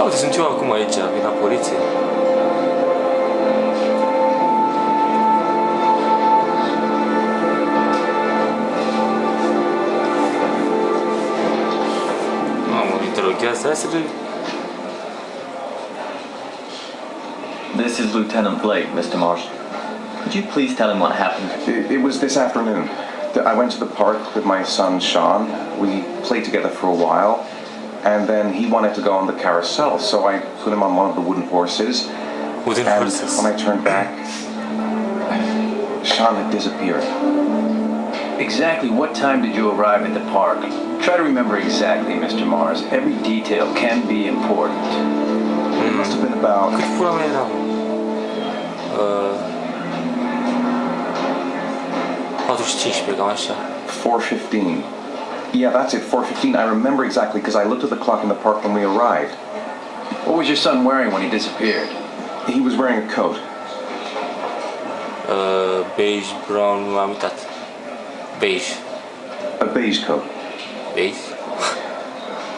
uite, sunt eu acum aici, vin la poliție. Mamă, interoghează, hai să... This is Lieutenant Blake, Mr. Marsh. Could you please tell him what happened? It was this afternoon. I went to the park with my son Sean. We played together for a while, and then he wanted to go on the carousel, so I put him on one of the wooden horses. And when I turned back, Sean had disappeared. Exactly what time did you arrive at the park? Try to remember exactly, Mr. Mars. Every detail can be important. It must have been about... Cât pula mea eram? 4:15, cam așa. 4:15. Yeah, that's it, 4:15. I remember exactly because I looked at the clock in the park when we arrived. What was your son wearing when he disappeared? He was wearing a coat. Beige, brown, m-am uitat. Beige. A beige coat. Beige?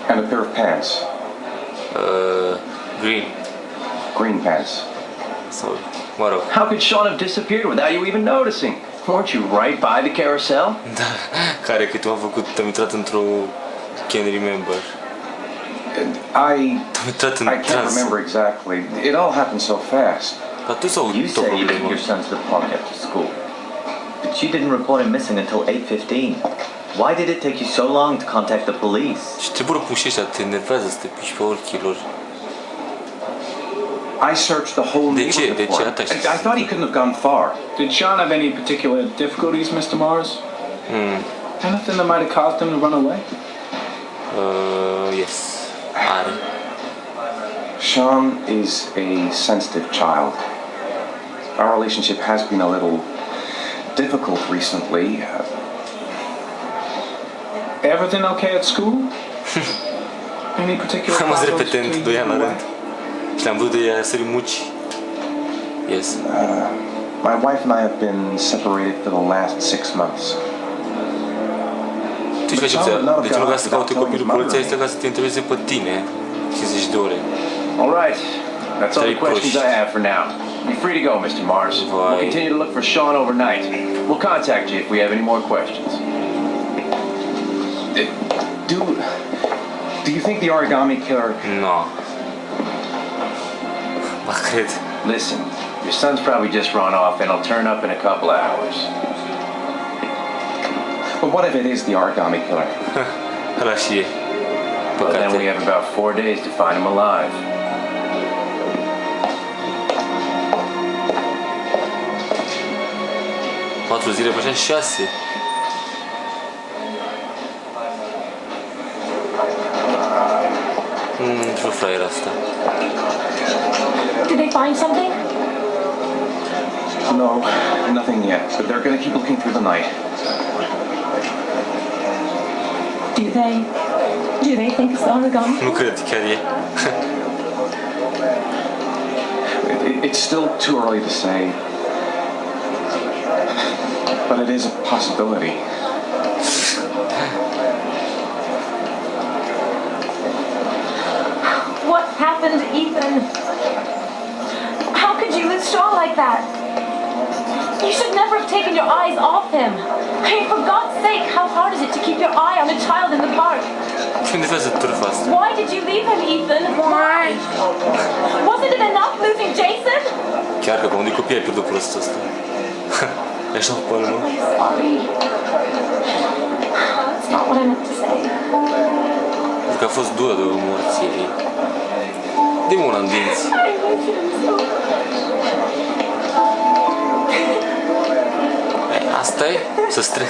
And a pair of pants. Green. Green pants. Sau, mă rog. How could Sean have disappeared without you even noticing? Weren't you right by the carousel? Da, care că tu am făcut, am intrat într-o can't remember. I can't remember exactly. It all happened so fast. Dar tu s-au You said you took your son to the park after school, but you didn't report him missing until 8:15. Why did it take you so long to contact the police? Și te burpuși ăștia, te enervează să te piși pe ochilor. I searched the whole neighborhood for him. I thought he couldn't have gone far. Did Sean have any particular difficulties, Mr. Mars? Anything that might have caused him to run away? Yes. Are. Sean is a sensitive child. Our relationship has been a little difficult recently. Everything okay at school? Any particular Am fost problems repetent between 2 you ani la and rând. Și le-am văzut de ea sărimuci. Yes. My wife and I have been separated for the last 6 months. Tu ce faci? Deci nu ca să caute copilul poliției, este ca să te întrebeze pe tine 50 de ore. All right. That's all the questions I have for now. You're free to go, Mr. Mars. We'll continue to look for Sean overnight. We'll contact you if we have any more questions. Do you think the origami killer... No. Ba cred. Listen, your son's probably just run off and he'll turn up in a couple of hours. But what if it is the origami killer? Ăla și e. Well, then we have about 4 days to find him alive. Patru zile, pe așa 6. Ce fraier asta? Did they find something? No, nothing yet, but they're going to keep looking through the night. Do they think it's on the gun? Nu cred, chiar e. It's still too early to say, but it is a possibility. What happened, Ethan? How could you lose Shaw like that? You should never have taken your eyes off him. I mean, for God's sake, how hard is it to keep your eye on a child in the park? Why did you leave him, Ethan? Why? Wasn't it enough losing Jason? Chiar că pe unde copii ai pierdut prostul ăsta? Așa o palmă. I'm sorry. That's not what I meant to say. Pentru că a fost dură de morții ei. De una în dinți. I miss him so much. Asta e? Să strâng.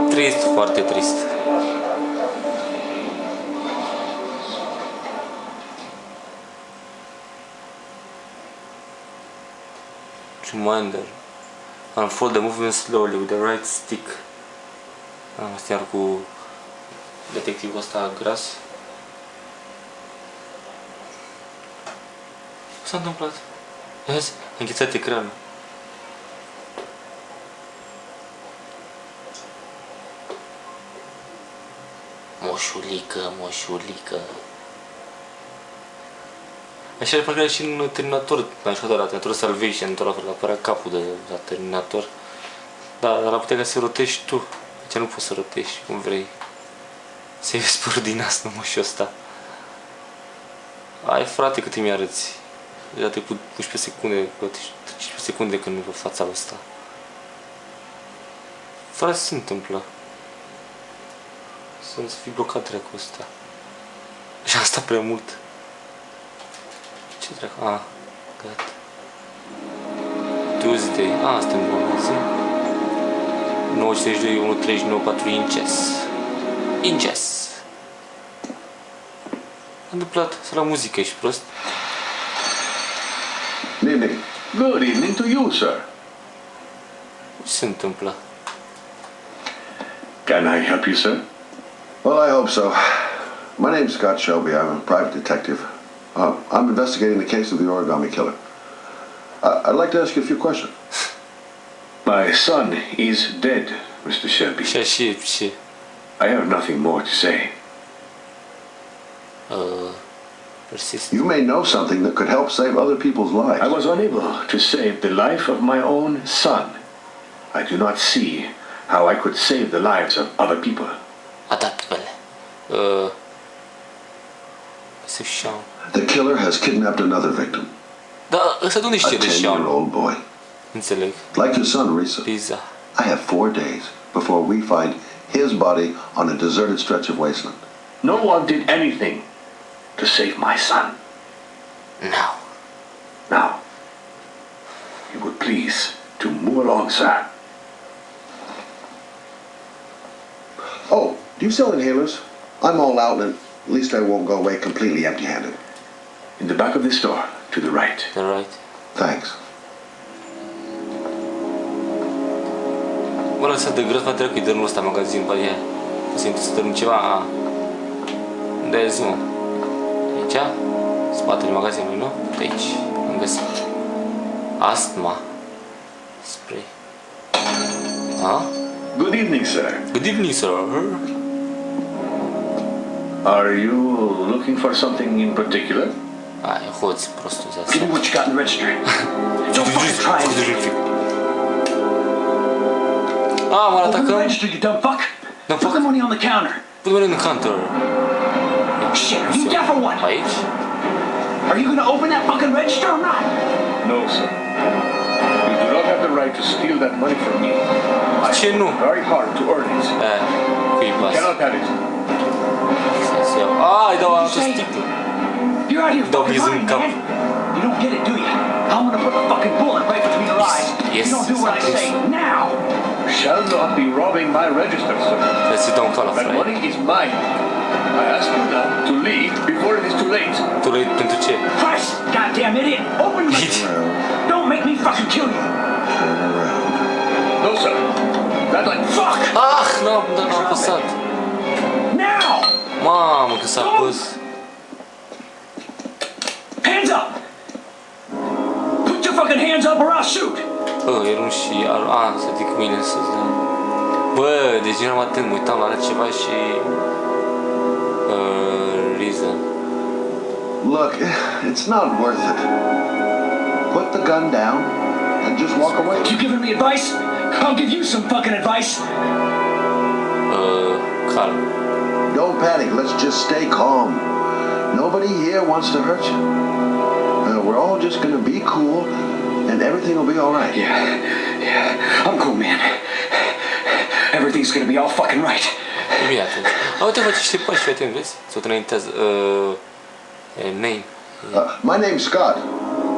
Trist, foarte trist. Reminder. Unfold the movement slowly with the right stick. Asta iar cu detectivul ăsta gras. Ce s-a întâmplat? Vezi? A înghețat ecranul. Moșulică, moșulică. Așa de parcă era și în Terminator, m-am jucat la Terminator Salvation, tot la fel, apărea capul de la Terminator. Da, dar la putea ca să rotești tu. Deci nu poți să rotești cum vrei. Să-i vezi părul din nas, nu moșul ăsta. Ai frate cât îmi arăți. Deja trecut 11 secunde, 15 secunde când nu văd fața asta. Frate, ce se întâmplă? Să fi blocat dracu ăsta. Și am stat prea mult. Ce dracu? Ah, gata. Tuesday. Ah, asta e bună zi. 9.32, 1.39, 4 inches. Inches. A întâmplat să la muzică, ești prost? Good evening. Good evening to you, sir. Ce se întâmplă? Can I help you, sir? Well, I hope so. My name's Scott Shelby. I'm a private detective. I'm investigating the case of the origami killer. I'd like to ask you a few questions. My son is dead, Mr. Shelby. I have nothing more to say. You may know something that could help save other people's lives. I was unable to save the life of my own son. I do not see how I could save the lives of other people. The killer has kidnapped another victim. Da, ăsta de unde știe de Sean? 10-year-old boy. Înțeleg. Like your son, Risa. Lisa. I have 4 days before we find his body on a deserted stretch of wasteland. No one did anything to save my son. No. Now, you would please to move along, sir. Oh, do you sell inhalers? I'm all out, and at least I won't go away completely empty-handed. In the back of the store, to the right. The right. Thanks. Mă lăsat de gros, mă trebuie că-i dărnul ăsta magazin, bă, e. Simt să dărâm ceva. Unde e zi, mă? Aici? Spatele magazinului, nu? De aici. Am găsit. Astma. Spray. Ah? Good evening, sir. Good evening, sir. Are you looking for something in particular? Ai, hoț, prostul ăsta. Give me what you got in the register. Don't fucking try it. Ah, mă atacăm. Open the register, you dumb fuck. Put the money on the counter. Put the money on the counter. Shit, are you deaf or what? Aici? Are you gonna open that fucking register or not? No, sir. You do not have the right to steal that money from me. Ce nu? Very hard to earn it. Cui pas? Cannot have it. Ah, îi dau altă sticlă. You're out of your fucking mind, man. You don't get it, do you? I'm gonna put the fucking bullet right between your eyes. Yes, you don't do what I say now. Shall not be robbing my register, sir. Trebuie să dau un call, That money is mine. I ask you now to leave before it is too late. Too late pentru ce? Christ, goddamn idiot! Open the Don't make me fucking kill you. No, sir. That like fuck. Ah, n-am apăsat. Now. Mamă, că s-a pus. Hands up! Put your fucking hands up or I'll shoot! Era un și... să zic mine să-ți dau. Bă, deci nu eram atent, mă uitam la altceva și... reason. Look, it's not worth it. Put the gun down and just walk away. You giving me advice? I'll give you some fucking advice. Calm. Don't panic, let's just stay calm. Nobody here wants to hurt you. We're all just gonna be cool, and everything will be all right. Yeah, I'm cool, man. Everything's gonna be all fucking right. E bine atunci. Uite, face niște pași, fii atent, vezi? Să o înaintează. Name. My name's Scott.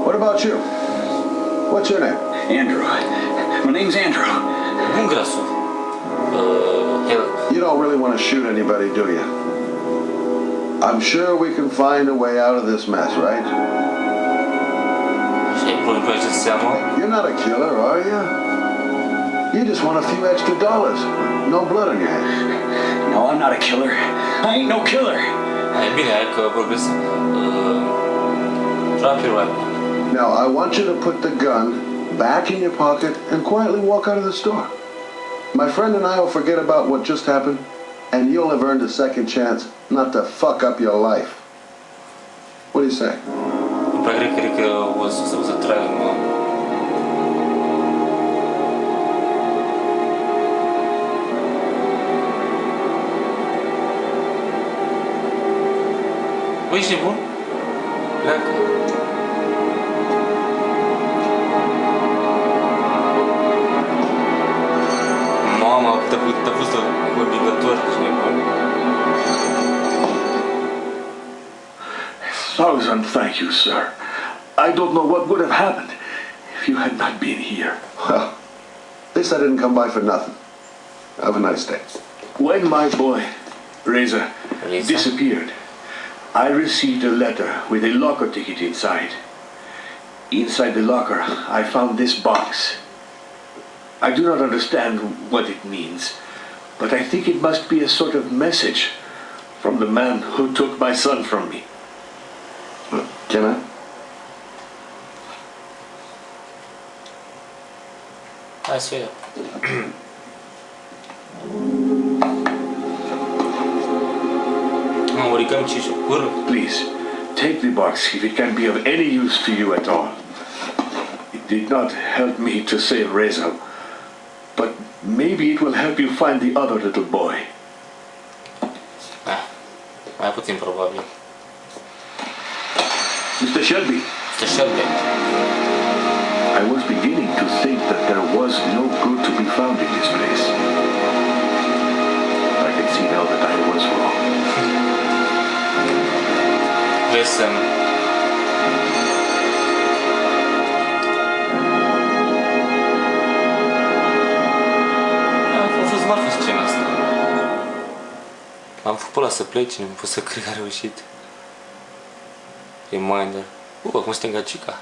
What about you? What's your name? Andrew. My name's Andrew. Bun grasul. Help. You don't really want to shoot anybody, do you? I'm sure we can find a way out of this mess, right? Și ai pornit pe acest seamă? You're not a killer, are you? You just want a few extra dollars. No blood on your hands. No, I'm not a killer. I ain't no killer. Hai bine, hai că progres. Drop your weapon. Now, I want you to put the gun back in your pocket and quietly walk out of the store. My friend and I will forget about what just happened, and you'll have earned a second chance not to fuck up your life. What do you say? Cred că o să tragă, mă. Băi, ești nebun? Pleacă. Mama, te-a pus de obligator, ești nebun. Thousand thank you, sir. I don't know what would have happened if you had not been here. Well, at least I didn't come by for nothing. Have a nice day. When my boy, Reza, disappeared, I received a letter with a locker ticket inside. Inside the locker, I found this box. I do not understand what it means, but I think it must be a sort of message from the man who took my son from me. Can I? Hai să iau. Mă, oricăm ce și-o pâră. Please, take the box if it can be of any use to you at all. It did not help me to save Reza, but maybe it will help you find the other little boy. Mai puțin probabil. Mr. Shelby. Mr. Shelby. I was beginning to think that there was no good to be found in this place. I can see now that I was wrong. Listen. A fost marfă scena asta. Am făcut pe ăla să plece, nu pot să cred că a reușit. Reminder. Acum suntem gagica.